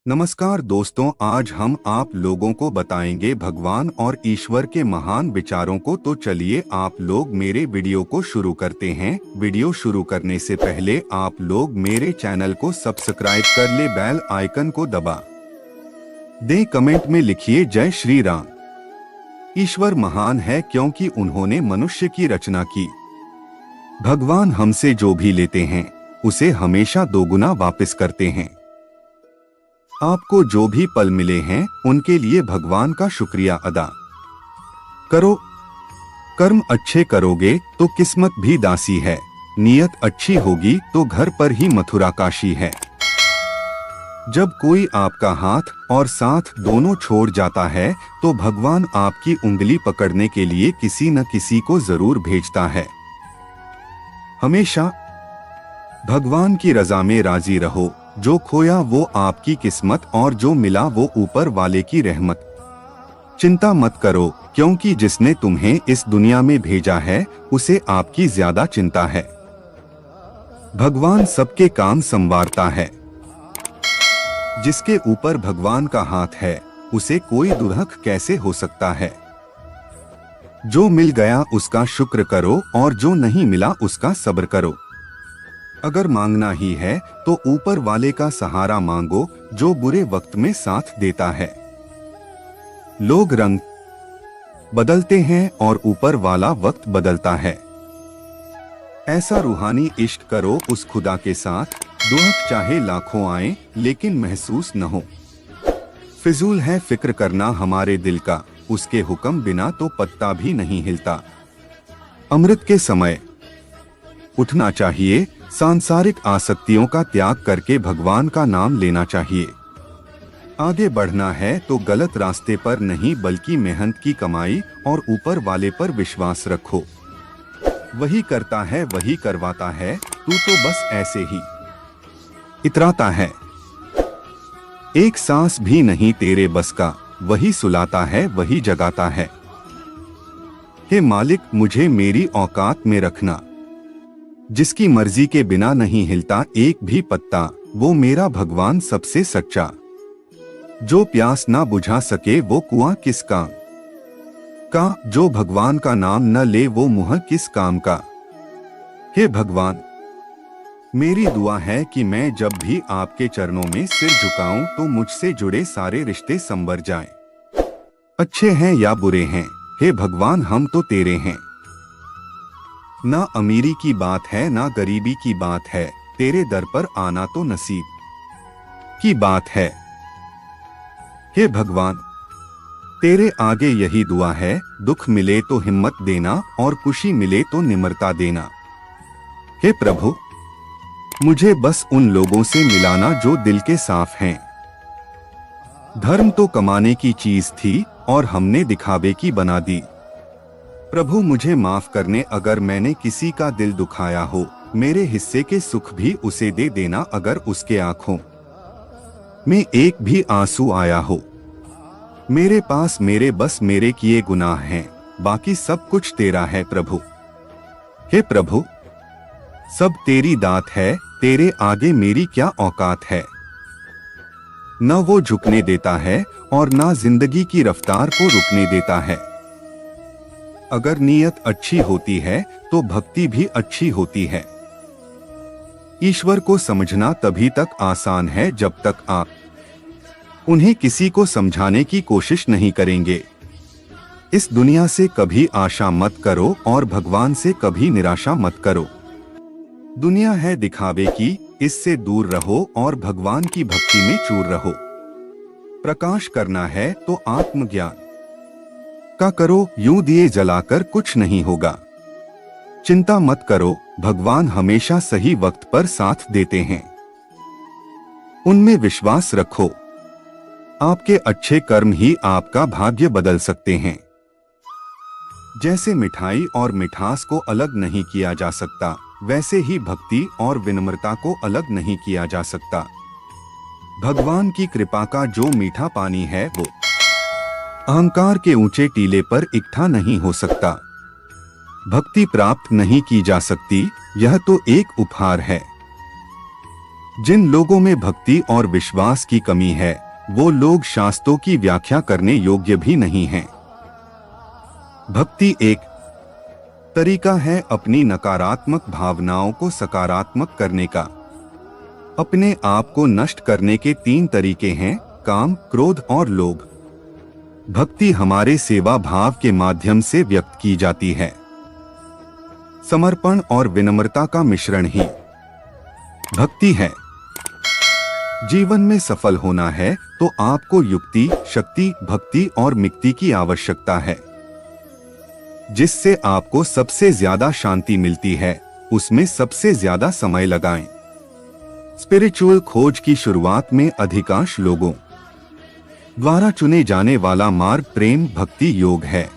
नमस्कार दोस्तों, आज हम आप लोगों को बताएंगे भगवान और ईश्वर के महान विचारों को। तो चलिए आप लोग मेरे वीडियो को शुरू करते हैं। वीडियो शुरू करने से पहले आप लोग मेरे चैनल को सब्सक्राइब कर ले, बेल आइकन को दबा दे, कमेंट में लिखिए जय श्री राम। ईश्वर महान है क्योंकि उन्होंने मनुष्य की रचना की। भगवान हमसे जो भी लेते हैं उसे हमेशा दोगुना वापस करते हैं। आपको जो भी पल मिले हैं उनके लिए भगवान का शुक्रिया अदा करो। कर्म अच्छे करोगे तो किस्मत भी दासी है, नियत अच्छी होगी तो घर पर ही मथुरा काशी है। जब कोई आपका हाथ और साथ दोनों छोड़ जाता है तो भगवान आपकी उंगली पकड़ने के लिए किसी न किसी को जरूर भेजता है। हमेशा भगवान की रजा में राजी रहो। जो खोया वो आपकी किस्मत और जो मिला वो ऊपर वाले की रहमत। चिंता मत करो क्योंकि जिसने तुम्हें इस दुनिया में भेजा है उसे आपकी ज्यादा चिंता है। भगवान सबके काम संवारता है। जिसके ऊपर भगवान का हाथ है उसे कोई दुर्हक कैसे हो सकता है। जो मिल गया उसका शुक्र करो और जो नहीं मिला उसका सब्र करो। अगर मांगना ही है तो ऊपर वाले का सहारा मांगो जो बुरे वक्त में साथ देता है। लोग रंग बदलते हैं और ऊपर वाला वक्त बदलता है। ऐसा रूहानी इश्क करो उस खुदा के साथ, दुहक चाहे लाखों आए लेकिन महसूस न हो। फिजूल है फिक्र करना हमारे दिल का, उसके हुक्म बिना तो पत्ता भी नहीं हिलता। अमृत के समय उठना चाहिए, सांसारिक आसक्तियों का त्याग करके भगवान का नाम लेना चाहिए। आगे बढ़ना है तो गलत रास्ते पर नहीं बल्कि मेहनत की कमाई और ऊपर वाले पर विश्वास रखो। वही करता है वही करवाता है, तू तो बस ऐसे ही इतराता है। एक सांस भी नहीं तेरे बस का, वही सुलाता है वही जगाता है। हे मालिक मुझे मेरी औकात में रखना। जिसकी मर्जी के बिना नहीं हिलता एक भी पत्ता, वो मेरा भगवान सबसे सच्चा। जो प्यास ना बुझा सके वो कुआं किस काम का, जो भगवान का नाम न ले वो मुंह किस काम का। हे भगवान, मेरी दुआ है कि मैं जब भी आपके चरणों में सिर झुकाऊं तो मुझसे जुड़े सारे रिश्ते संवर जाएं। अच्छे हैं या बुरे हैं, हे भगवान हम तो तेरे हैं। ना अमीरी की बात है ना गरीबी की बात है, तेरे दर पर आना तो नसीब की बात है। हे भगवान, तेरे आगे यही दुआ है, दुख मिले तो हिम्मत देना और खुशी मिले तो निम्रता देना। हे प्रभु, मुझे बस उन लोगों से मिलाना जो दिल के साफ हैं। धर्म तो कमाने की चीज थी और हमने दिखावे की बना दी। प्रभु मुझे माफ करने अगर मैंने किसी का दिल दुखाया हो, मेरे हिस्से के सुख भी उसे दे देना अगर उसके आंखों में एक भी आंसू आया हो। मेरे पास मेरे बस मेरे किए गुनाह हैं, बाकी सब कुछ तेरा है प्रभु। हे प्रभु, सब तेरी दात है, तेरे आगे मेरी क्या औकात है। न वो झुकने देता है और न जिंदगी की रफ्तार को रुकने देता है। अगर नीयत अच्छी होती है तो भक्ति भी अच्छी होती है। ईश्वर को समझना तभी तक आसान है जब तक आप उन्हें किसी को समझाने की कोशिश नहीं करेंगे। इस दुनिया से कभी आशा मत करो और भगवान से कभी निराशा मत करो। दुनिया है दिखावे की, इससे दूर रहो और भगवान की भक्ति में चूर रहो। प्रकाश करना है तो आत्मज्ञान का करो, यूं दिए जलाकर कुछ नहीं होगा। चिंता मत करो, भगवान हमेशा सही वक्त पर साथ देते हैं। उनमें विश्वास रखो। आपके अच्छे कर्म ही आपका भाग्य बदल सकते हैं। जैसे मिठाई और मिठास को अलग नहीं किया जा सकता, वैसे ही भक्ति और विनम्रता को अलग नहीं किया जा सकता। भगवान की कृपा का जो मीठा पानी है वो अहंकार के ऊंचे टीले पर इकट्ठा नहीं हो सकता। भक्ति प्राप्त नहीं की जा सकती, यह तो एक उपहार है। जिन लोगों में भक्ति और विश्वास की कमी है वो लोग शास्त्रों की व्याख्या करने योग्य भी नहीं हैं। भक्ति एक तरीका है अपनी नकारात्मक भावनाओं को सकारात्मक करने का। अपने आप को नष्ट करने के 3 तरीके हैं, काम, क्रोध और लोभ। भक्ति हमारे सेवा भाव के माध्यम से व्यक्त की जाती है। समर्पण और विनम्रता का मिश्रण ही भक्ति है। जीवन में सफल होना है तो आपको युक्ति, शक्ति, भक्ति और मुक्ति की आवश्यकता है। जिससे आपको सबसे ज्यादा शांति मिलती है उसमें सबसे ज्यादा समय लगाएं। स्पिरिचुअल खोज की शुरुआत में अधिकांश लोगों द्वारा चुने जाने वाला मार्ग प्रेम भक्ति योग है।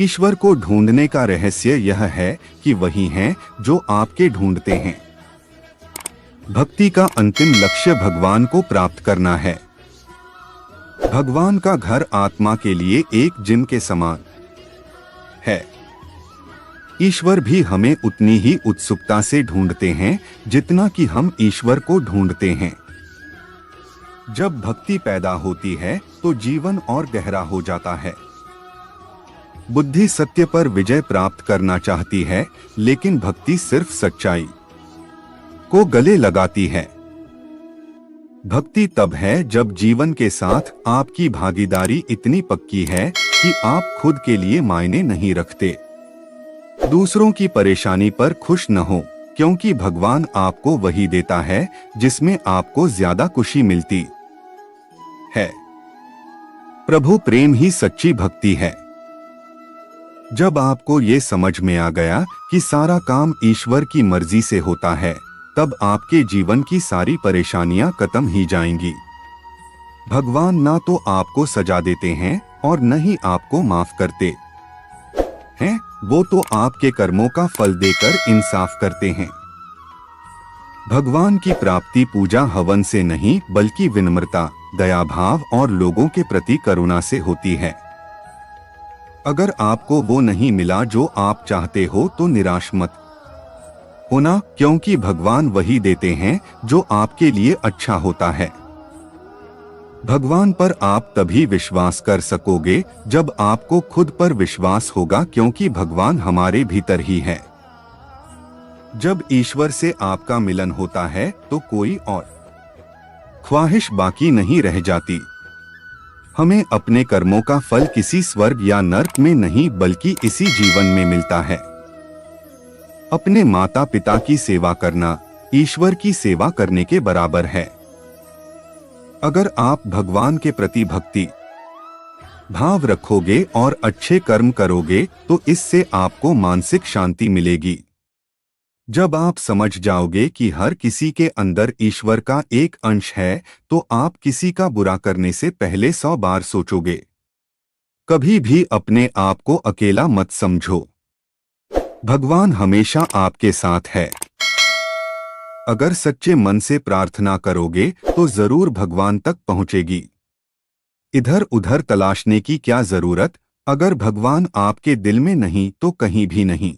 ईश्वर को ढूंढने का रहस्य यह है कि वही हैं जो आपके ढूंढते हैं। भक्ति का अंतिम लक्ष्य भगवान को प्राप्त करना है। भगवान का घर आत्मा के लिए एक जिम के समान है। ईश्वर भी हमें उतनी ही उत्सुकता से ढूंढते हैं जितना कि हम ईश्वर को ढूंढते हैं। जब भक्ति पैदा होती है तो जीवन और गहरा हो जाता है। बुद्धि सत्य पर विजय प्राप्त करना चाहती है, लेकिन भक्ति सिर्फ सच्चाई को गले लगाती है। भक्ति तब है जब जीवन के साथ आपकी भागीदारी इतनी पक्की है कि आप खुद के लिए मायने नहीं रखते। दूसरों की परेशानी पर खुश न हो, क्योंकि भगवान आपको वही देता है जिसमें आपको ज्यादा खुशी मिलती है। प्रभु प्रेम ही सच्ची भक्ति है। जब आपको ये समझ में आ गया कि सारा काम ईश्वर की मर्जी से होता है, तब आपके जीवन की सारी परेशानियां खत्म ही जाएंगी। भगवान ना तो आपको सजा देते हैं और न ही आपको माफ करते हैं, वो तो आपके कर्मों का फल देकर इंसाफ करते हैं। भगवान की प्राप्ति पूजा हवन से नहीं बल्कि विनम्रता, दया भाव और लोगों के प्रति करुणा से होती है। अगर आपको वो नहीं मिला जो आप चाहते हो तो निराश मत होना, क्योंकि भगवान वही देते हैं जो आपके लिए अच्छा होता है। भगवान पर आप तभी विश्वास कर सकोगे जब आपको खुद पर विश्वास होगा, क्योंकि भगवान हमारे भीतर ही है। जब ईश्वर से आपका मिलन होता है तो कोई और ख्वाहिश बाकी नहीं रह जाती। हमें अपने कर्मों का फल किसी स्वर्ग या नर्क में नहीं बल्कि इसी जीवन में मिलता है। अपने माता पिता की सेवा करना ईश्वर की सेवा करने के बराबर है। अगर आप भगवान के प्रति भक्ति भाव रखोगे और अच्छे कर्म करोगे तो इससे आपको मानसिक शांति मिलेगी। जब आप समझ जाओगे कि हर किसी के अंदर ईश्वर का एक अंश है, तो आप किसी का बुरा करने से पहले 100 बार सोचोगे। कभी भी अपने आप को अकेला मत समझो। भगवान हमेशा आपके साथ है। अगर सच्चे मन से प्रार्थना करोगे तो जरूर भगवान तक पहुंचेगी। इधर उधर तलाशने की क्या जरूरत, अगर भगवान आपके दिल में नहीं तो कहीं भी नहीं।